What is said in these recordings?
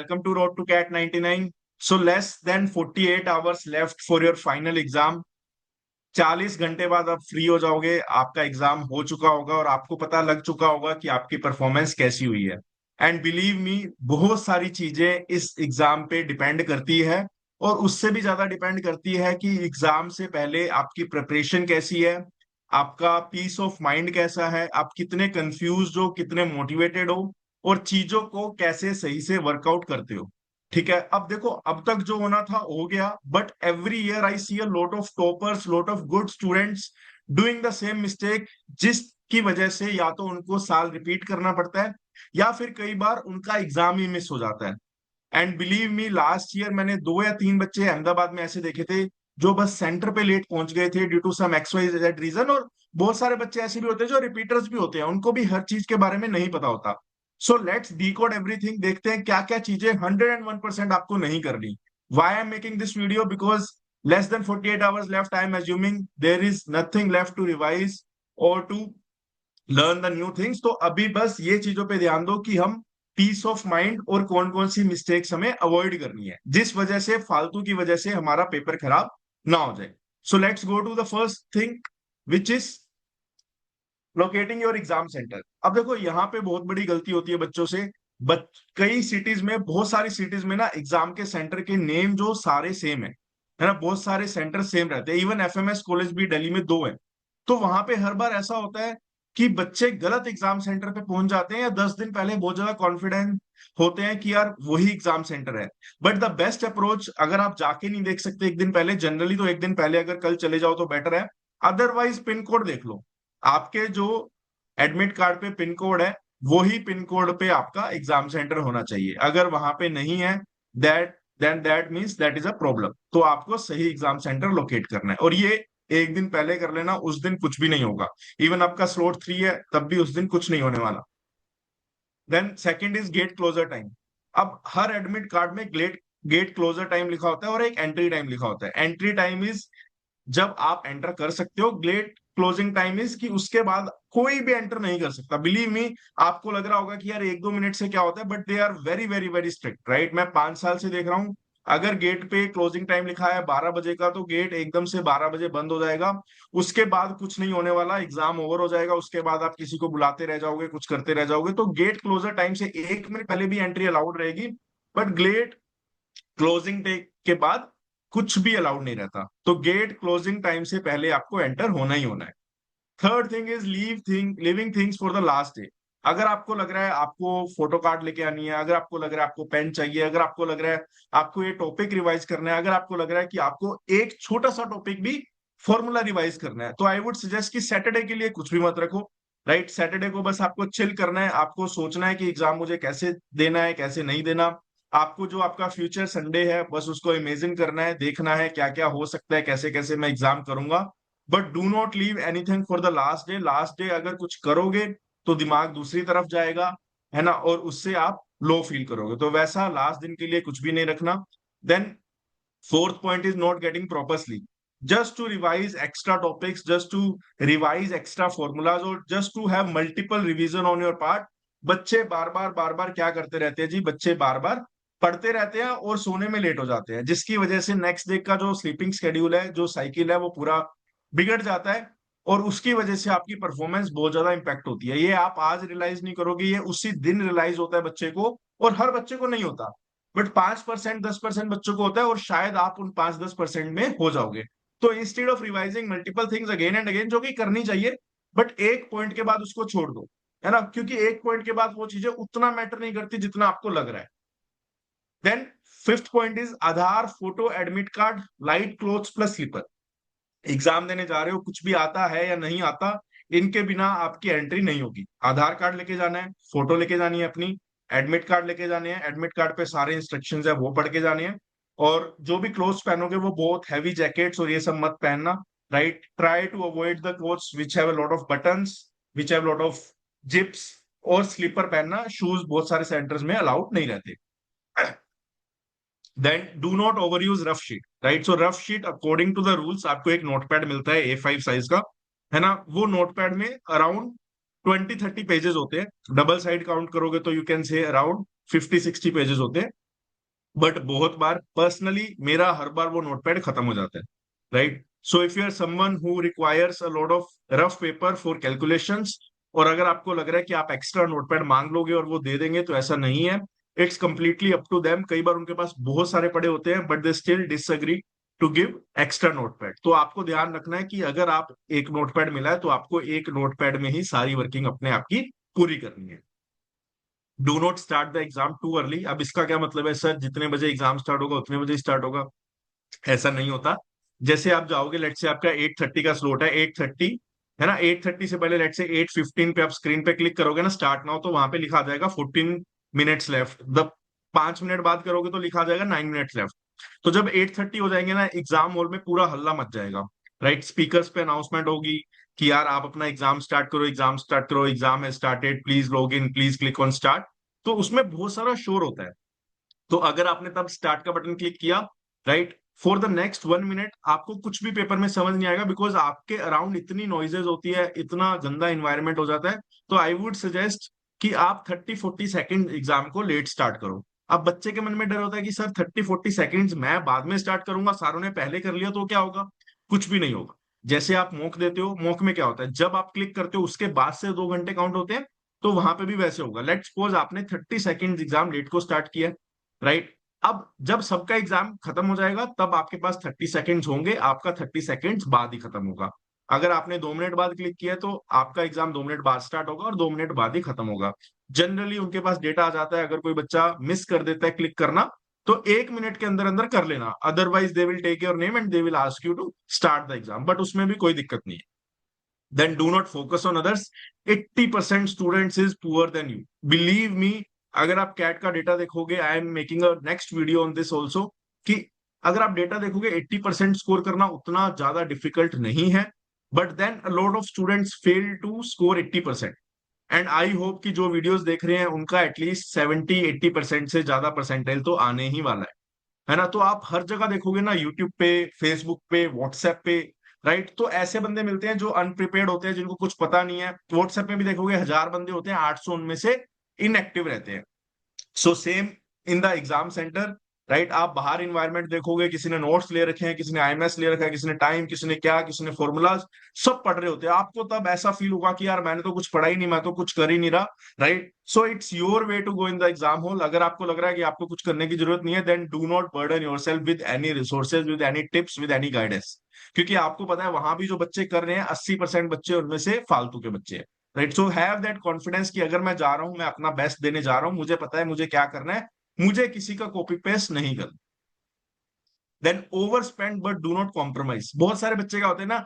Welcome to Road to Cat 99. So less than 48 hours left for your final exam. 40 घंटे बाद आप free हो जाओगे, आपका एग्जाम हो चुका होगा और आपको पता लग चुका होगा कि आपकी परफॉर्मेंस कैसी हुई है। एंड बिलीव मी, बहुत सारी चीजें इस एग्जाम पे डिपेंड करती है और उससे भी ज्यादा डिपेंड करती है कि एग्जाम से पहले आपकी प्रिपरेशन कैसी है, आपका पीस ऑफ माइंड कैसा है, आप कितने कंफ्यूज हो, कितने मोटिवेटेड हो और चीजों को कैसे सही से वर्कआउट करते हो। ठीक है, अब देखो, अब तक जो होना था हो गया, but every year I see a lot of toppers, lot of good students doing the same mistake, जिसकी वजह से या तो उनको साल रिपीट करना पड़ता है या फिर कई बार उनका एग्जाम ही मिस हो जाता है। And believe me, last year मैंने 2 या 3 बच्चे अहमदाबाद में ऐसे देखे थे जो बस सेंटर पे लेट पहुंच गए थे due to some X Y Z reason. और बहुत सारे बच्चे ऐसे भी होते हैं जो रिपीटर्स भी होते हैं, उनको भी हर चीज के बारे में नहीं पता होता। सो लेट्स डीकोड एवरीथिंग, देखते हैं क्या क्या चीजें 101% आपको नहीं करनी। Why I am making this video, because less than 48 hours left, I am assuming there is nothing left to revise और to learn the new things. तो अभी बस ये चीजों पे ध्यान दो कि हम पीस ऑफ माइंड और कौन कौन सी मिस्टेक्स हमें अवॉइड करनी है जिस वजह से, फालतू की वजह से हमारा पेपर खराब ना हो जाए। So let's go to the first thing which is locating your exam centre. अब देखो, यहाँ पे बहुत बड़ी गलती होती है बच्चों से। कई सिटीज में, बहुत सारी सिटीज में ना, एग्जाम के सेंटर के नेम जो सारे सेम है ना, बहुत सारे सेंटर सेम रहते हैं। इवन एफएमएस कॉलेज भी दिल्ली में 2 है। तो वहां पे हर बार ऐसा होता है कि बच्चे गलत एग्जाम सेंटर पे पहुंच जाते हैं या 10 दिन पहले बहुत ज्यादा कॉन्फिडेंट होते हैं कि यार वही एग्जाम सेंटर है। बट द बेस्ट अप्रोच, अगर आप जाके नहीं देख सकते एक दिन पहले, जनरली तो एक दिन पहले अगर कल चले जाओ तो बेटर है। अदरवाइज पिन कोड देख लो। आपके जो एडमिट कार्ड पे पिन कोड है, वही पिन कोड पे आपका एग्जाम सेंटर होना चाहिए। अगर वहां पे नहीं है, that means that is a problem. तो आपको सही एग्जाम सेंटर लोकेट करना है और ये एक दिन पहले कर लेना, उस दिन कुछ भी नहीं होगा। इवन आपका स्लॉट 3 है तब भी उस दिन कुछ नहीं होने वाला। Then second is gate closure time. अब हर एडमिट कार्ड में गेट गेट क्लोजर टाइम लिखा होता है और एक एंट्री टाइम लिखा होता है। एंट्री टाइम इज जब आप एंटर कर सकते हो, गेट क्लोजिंग टाइम इज कि उसके बाद कोई भी एंटर नहीं कर सकता। बिलीव मी, आपको लग रहा होगा कि यार 1-2 मिनट से क्या होता है, but they are very very very strict, right. मैं 5 साल से देख रहा हूं, अगर गेट पे क्लोजिंग टाइम लिखा है 12 बजे का, तो गेट एकदम से 12 बजे बंद हो जाएगा। उसके बाद कुछ नहीं होने वाला, एग्जाम ओवर हो जाएगा। उसके बाद आप किसी को बुलाते रह जाओगे, कुछ करते रह जाओगे। तो गेट क्लोजर टाइम से 1 मिनट पहले भी एंट्री अलाउड रहेगी, बट गेट क्लोजिंग के बाद कुछ भी अलाउड नहीं रहता। तो गेट क्लोजिंग टाइम से पहले आपको एंटर होना ही होना है। Third thing is living things for the last day. अगर आपको लग रहा है आपको फोटो कार्ड लेके आनी है, अगर आपको लग रहा है आपको पेन चाहिए, अगर आपको लग रहा है आपको ये टॉपिक रिवाइज करना है, अगर आपको लग रहा है कि आपको एक छोटा सा टॉपिक भी फॉर्मूला रिवाइज करना है, तो आई वुड सजेस्ट कि सैटरडे के लिए कुछ भी मत रखो। राइट, सैटरडे को बस आपको चिल करना है, आपको सोचना है कि एग्जाम मुझे कैसे देना है, कैसे नहीं देना। आपको जो आपका फ्यूचर संडे है बस उसको इमेजिन करना है, देखना है क्या क्या हो सकता है, कैसे कैसे मैं एग्जाम करूंगा। But do not leave anything for the last day. Last day अगर कुछ करोगे तो दिमाग दूसरी तरफ जाएगा, है ना, और उससे आप लो फील करोगे। तो वैसा लास्ट दिन के लिए कुछ भी नहीं रखना। Then fourth point is not getting proper sleep, just to revise extra topics, just to revise extra formulas और just to have multiple revision on your part. बच्चे बार बार क्या करते रहते हैं जी, बच्चे बार बार पढ़ते रहते हैं और सोने में लेट हो जाते हैं, जिसकी वजह से नेक्स्ट डे का जो स्लीपिंग शेड्यूल है, जो साइकिल है, वो पूरा बिगड़ जाता है और उसकी वजह से आपकी परफॉर्मेंस बहुत ज्यादा इंपैक्ट होती है। ये आप आज रियलाइज नहीं करोगे, ये उसी दिन रियलाइज होता है बच्चे को, और हर बच्चे को नहीं होता, बट 5% 10% बच्चों को होता है और शायद आप उन 5-10% में हो जाओगे। तो instead of revising multiple things again and again, जो कि करनी चाहिए, बट एक पॉइंट के बाद उसको छोड़ दो, है ना, क्योंकि एक पॉइंट के बाद वो चीजें उतना मैटर नहीं करती जितना आपको लग रहा है। Then fifth point is Aadhaar, photo, admit card, light clothes plus slipper. Exam देने जा रहे हो, कुछ भी आता है या नहीं आता, इनके बिना आपकी एंट्री नहीं होगी। आधार कार्ड लेके जाना है, फोटो लेके जानी है अपनी, एडमिट कार्ड लेके जाने हैं, एडमिट कार्ड पे सारे इंस्ट्रक्शंस है वो पढ़ के जाने हैं। और जो भी क्लोथ्स पहनोगे वो बहुत हैवी जैकेट्स और ये सब मत पहनना। Right, try to avoid the clothes which have a lot of buttons, which have lot of zips. और स्लीपर पहनना, शूज बहुत सारे सेंटर्स में अलाउड नहीं रहते। Then do not over use rough sheet. Right, so rough sheet according to the rules, आपको एक notepad मिलता है A5 साइज का, है ना। वो नोटपैड में अराउंड 20-30 पेजेस होते हैं। डबल साइड काउंट करोगे तो you can say around 50-60 pages होते हैं। बट बहुत बार पर्सनली मेरा हर बार वो नोटपैड खत्म हो जाता है, right? So if you are someone who requires a lot of rough paper for calculations, और अगर आपको लग रहा है कि आप एक्स्ट्रा नोटपैड मांग लोगे और वो दे देंगे, तो ऐसा नहीं है। It's completely up to them. कई बार उनके पास बहुत सारे पड़े होते हैं but they still disagree to give extra notepad. तो आपको ध्यान रखना है कि अगर आप एक नोटपैड मिला है तो आपको एक नोटपैड में ही सारी वर्किंग अपने आप की पूरी करनी है। Do not start the exam too early. अब इसका क्या मतलब है सर, जितने बजे एग्जाम स्टार्ट होगा उतने बजे स्टार्ट होगा? ऐसा नहीं होता। जैसे आप जाओगे, लेट से आपका 8:30 का स्लॉट है, 8:30 है ना, 8:30 से पहले लेट से 8:15 पे आप स्क्रीन पे क्लिक करोगे ना स्टार्ट नाउ, तो वहां पे लिखा आ जाएगा 14 मिनट्स लेफ्ट। द 5 मिनट बाद करोगे तो लिखा आ जाएगा 9 मिनट्स लेफ्ट। तो जब 8:30 हो जाएंगे ना, एग्जाम हॉल में पूरा हल्ला मच जाएगा, राइट? स्पीकर्स पे अनाउंसमेंट होगी कि यार आप अपना एग्जाम स्टार्ट करो, एग्जाम स्टार्ट करो, एग्जाम है started, please log in, please click on start. तो उसमें बहुत सारा शोर होता है। तो अगर आपने तब स्टार्ट का बटन क्लिक किया, right, for the next 1 minute आपको कुछ भी पेपर में समझ नहीं आएगा, बिकॉज आपके अराउंड इतनी नॉइजेज होती है, इतना गंदा इन्वायरमेंट हो जाता है। तो आई वुड सजेस्ट कि आप 30-40 सेकेंड एग्जाम को लेट स्टार्ट करो। अब बच्चे के मन में डर होता है कि सर 30-40 सेकेंड्स मैं बाद में स्टार्ट करूंगा, सारों ने पहले कर लिया तो क्या होगा? कुछ भी नहीं होगा। जैसे आप मॉक देते हो, मॉक में क्या होता है, जब आप क्लिक करते हो उसके बाद से 2 घंटे काउंट होते हैं। तो वहां पे भी वैसे होगा। लेट्स सपोज आपने 30 सेकेंड एग्जाम लेट को स्टार्ट किया, राइट? अब जब सबका एग्जाम खत्म हो जाएगा तब आपके पास 30 सेकेंड्स होंगे, आपका 30 सेकेंड्स बाद ही खत्म होगा। अगर आपने 2 मिनट बाद क्लिक किया तो आपका एग्जाम 2 मिनट बाद स्टार्ट होगा और 2 मिनट बाद ही खत्म होगा। जनरली उनके पास डेटा आ जाता है, अगर कोई बच्चा मिस कर देता है क्लिक करना, तो 1 मिनट के अंदर अंदर कर लेना, otherwise they will take your name and they will ask you to start the exam, but उसमें भी कोई दिक्कत नहीं है। Then do not focus on others. 80% students is poor than you, believe me. अगर आप कैट का डेटा देखोगे, I am making a next video on this also, कि अगर आप डेटा देखोगे 80% स्कोर करना उतना ज्यादा डिफिकल्ट नहीं है। But then a lot of students fail to score 80%। And I hope कि जो वीडियोस देख रहे हैं उनका एटलीस्ट 70-80% से ज्यादा परसेंटाइल तो आने ही वाला है ना? तो आप हर जगह देखोगे ना, यूट्यूब पे, फेसबुक पे, व्हाट्सएप पे, राइट, तो ऐसे बंदे मिलते हैं जो अनप्रिपेयर्ड होते हैं, जिनको कुछ पता नहीं है। व्हाट्सएप में भी देखोगे 1000 बंदे होते हैं, 800 उनमें से इनएक्टिव रहते हैं। So same in the exam centre, right? आप बाहर इन्वायरमेंट देखोगे, किसी ने नोट्स ले रखे हैं, किसी ने आईएमएस ले रखा है, किसी ने टाइम, किसी ने क्या, किसी ने फॉर्मूलाज, सब पढ़ रहे होते हैं। आपको तब ऐसा फील होगा कि यार मैंने तो कुछ पढ़ा ही नहीं, मैं तो कुछ कर ही नहीं रहा, right? So it's your way to go in the exam hall. अगर आपको लग रहा है कि आपको कुछ करने की जरूरत नहीं है, then do not burden yourself with any resources, with any tips, with any guidance. क्योंकि आपको पता है वहां भी जो बच्चे कर रहे हैं, 80% बच्चे उनमें से फालतू के बच्चे हैं, right? So have that confidence कि अगर मैं जा रहा हूं, मैं अपना बेस्ट देने जा रहा हूं, मुझे पता है मुझे क्या करना है, मुझे किसी का कॉपी पेस्ट नहीं करना। Then over spend but do not compromise. बहुत सारे बच्चे क्या होते हैं ना,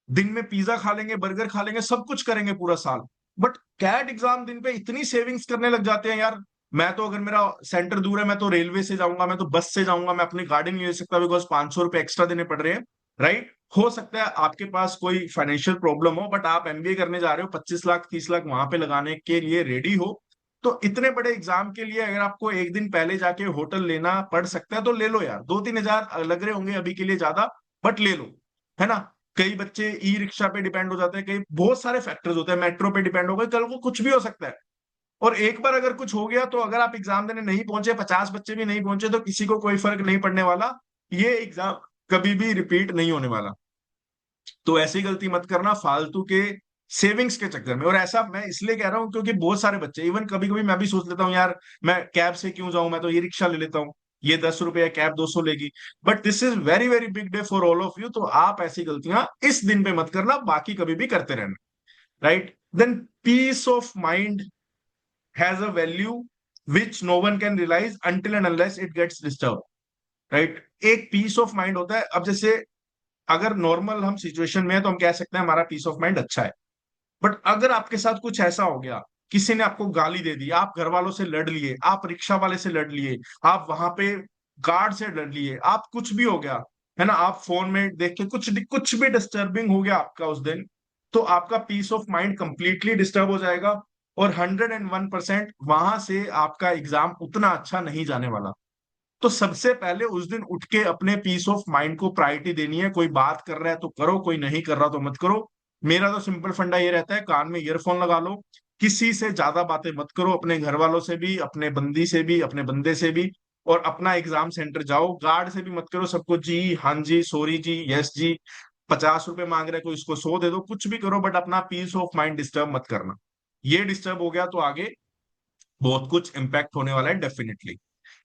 दिन में पिज्जा खा लेंगे, बर्गर खा लेंगे, सब कुछ करेंगे पूरा साल, बट कैट एग्जाम दिन पे इतनी सेविंग्स करने लग जाते हैं यार। मैं तो, अगर मेरा सेंटर दूर है, मैं तो रेलवे से जाऊंगा, मैं तो बस से जाऊंगा, मैं अपनी गाड़ी नहीं ले सकता बिकॉज 500 रुपए एक्स्ट्रा देने पड़ रहे हैं, राइट? हो सकता है आपके पास कोई फाइनेंशियल प्रॉब्लम हो, बट आप एमबीए करने जा रहे हो, 25 लाख 30 लाख वहां पे लगाने के लिए रेडी हो, तो इतने बड़े एग्जाम के लिए अगर आपको एक दिन पहले जाके होटल लेना पड़ सकता है तो ले लो यार। 2-3 हजार लग रहे होंगे अभी के लिए ज्यादा, बट ले लो, है ना? कई बच्चे ई रिक्शा पे डिपेंड हो जाते हैं, कई बहुत सारे फैक्टर्स होते हैं, मेट्रो पे डिपेंड हो गए, कल को कुछ भी हो सकता है। और एक बार अगर कुछ हो गया तो अगर आप एग्जाम देने नहीं पहुंचे, 50 बच्चे भी नहीं पहुंचे, तो किसी को कोई फर्क नहीं पड़ने वाला। ये एग्जाम कभी भी रिपीट नहीं होने वाला। तो ऐसी गलती मत करना फालतू के सेविंग्स के चक्कर में। और ऐसा मैं इसलिए कह रहा हूं क्योंकि बहुत सारे बच्चे, इवन कभी कभी मैं भी सोच लेता हूँ यार, मैं कैब से क्यों जाऊं, मैं तो ये रिक्शा ले लेता हूँ, ये 10 रुपये, कैब 200 लेगी। But this is very very big day for all of you. तो आप ऐसी गलतियां इस दिन पे मत करना, बाकी कभी भी करते रहना, right? Then peace of mind has a value which no one can realise until and unless it gets disturb, right? एक पीस ऑफ माइंड होता है। अब जैसे अगर नॉर्मल हम सिचुएशन में है तो हम कह सकते हैं हमारा पीस ऑफ माइंड अच्छा है। बट अगर आपके साथ कुछ ऐसा हो गया, किसी ने आपको गाली दे दी, आप घर वालों से लड़ लिए, आप रिक्शा वाले से लड़ लिए, आप वहां पे गार्ड से लड़ लिए, आप कुछ भी हो गया, है ना, आप फोन में देख के कुछ भी डिस्टर्बिंग हो गया आपका उस दिन, तो आपका peace of mind completely disturb हो जाएगा। और 101% वहां से आपका एग्जाम उतना अच्छा नहीं जाने वाला। तो सबसे पहले उस दिन उठ के अपने पीस ऑफ माइंड को प्रायोरिटी देनी है। कोई बात कर रहा है तो करो, कोई नहीं कर रहा तो मत करो। मेरा तो सिंपल फंडा ये रहता है, कान में ईयरफोन लगा लो, किसी से ज्यादा बातें मत करो, अपने घर वालों से भी, अपने बंदी से भी, अपने बंदे से भी। और अपना एग्जाम सेंटर जाओ, गार्ड से भी मत करो सबको जी हाँ जी सॉरी जी यस जी, 50 रुपए मांग रहे कोई इसको 100 दे दो, कुछ भी करो बट अपना पीस ऑफ माइंड डिस्टर्ब मत करना। ये डिस्टर्ब हो गया तो आगे बहुत कुछ इंपैक्ट होने वाला है definitely.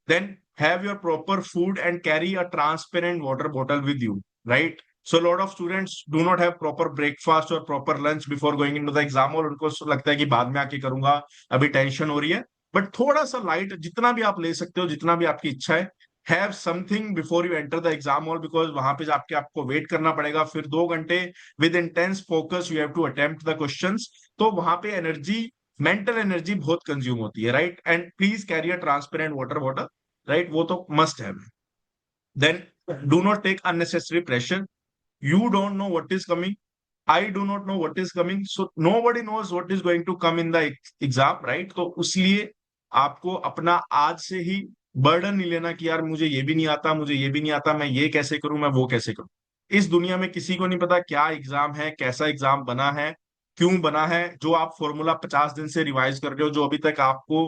Then have your proper food and carry a transparent water bottle with you, right? So a lot of students do not have proper breakfast or proper lunch before going into the exam, और उनको लगता है कि बाद में आके करूंगा, अभी टेंशन हो रही है। बट थोड़ा सा लाइट जितना भी आप ले सकते हो, जितना भी आपकी इच्छा है, have something before you enter the exam hall, because वहां पे जाके आपको वेट करना पड़ेगा फिर 2 घंटे with intense focus, you have to attempt the questions. तो वहां पे एनर्जी, मेंटल एनर्जी बहुत कंज्यूम होती है, right? And please carry a transparent water bottle, right? वो तो must have. Then do not take unnecessary pressure, you don't know what is coming, I do not know what is coming, so nobody knows what is going to come in the exam, right? तो उसलिए आपको अपना आज से ही burden नहीं लेना कि यार मुझे ये भी नहीं आता, मुझे ये भी नहीं आता, मैं ये कैसे करूं, मैं वो कैसे करूं। इस दुनिया में किसी को नहीं पता क्या एग्जाम है, कैसा एग्जाम बना है, क्यों बना है। जो आप फॉर्मूला 50 दिन से रिवाइज कर रहे हो, जो अभी तक आपको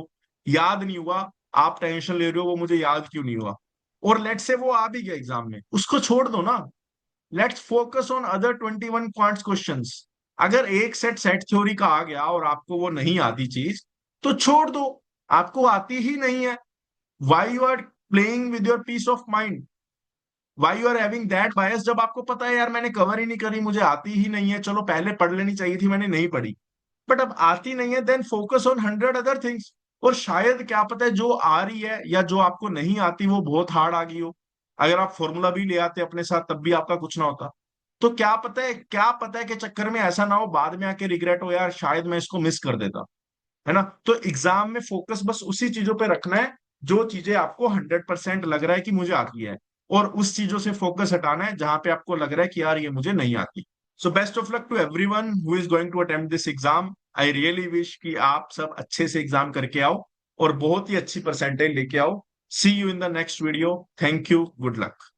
याद नहीं हुआ, आप टेंशन ले रहे हो वो मुझे याद क्यों नहीं हुआ, और लेट से वो आ भी गया एग्जाम में, उसको छोड़ दो ना। Let's focus on other 21 points questions. अगर एक सेट थ्योरी का आ गया और आपको वो नहीं आती चीज, तो छोड़ दो, आपको आती ही नहीं है। Why you are playing with your peace of mind, why you are having that bias, जब आपको पता है यार मैंने कवर ही नहीं करी, मुझे आती ही नहीं है, चलो पहले पढ़ लेनी चाहिए थी, मैंने नहीं पढ़ी, बट अब आती नहीं है, then focus on 100 other things. और शायद क्या पता है जो आ रही है या जो आपको नहीं आती वो बहुत हार्ड आ गई हो। अगर आप फॉर्मूला भी ले आते अपने साथ तब भी आपका कुछ ना होता। तो क्या पता है, क्या पता है कि चक्कर में ऐसा ना हो बाद में आके रिग्रेट हो यार शायद मैं इसको मिस कर देता, है ना? तो एग्जाम में फोकस बस उसी चीजों पे रखना है जो चीजें आपको 100% लग रहा है कि मुझे आती है, और उस चीजों से फोकस हटाना है जहां पे आपको लग रहा है कि यार ये मुझे नहीं आती। So best of luck to everyone who is going to attempt this exam. I really wish कि आप सब अच्छे से एग्जाम करके आओ और बहुत ही अच्छी परसेंटेज लेके आओ। See you in the next video. Thank you, good luck.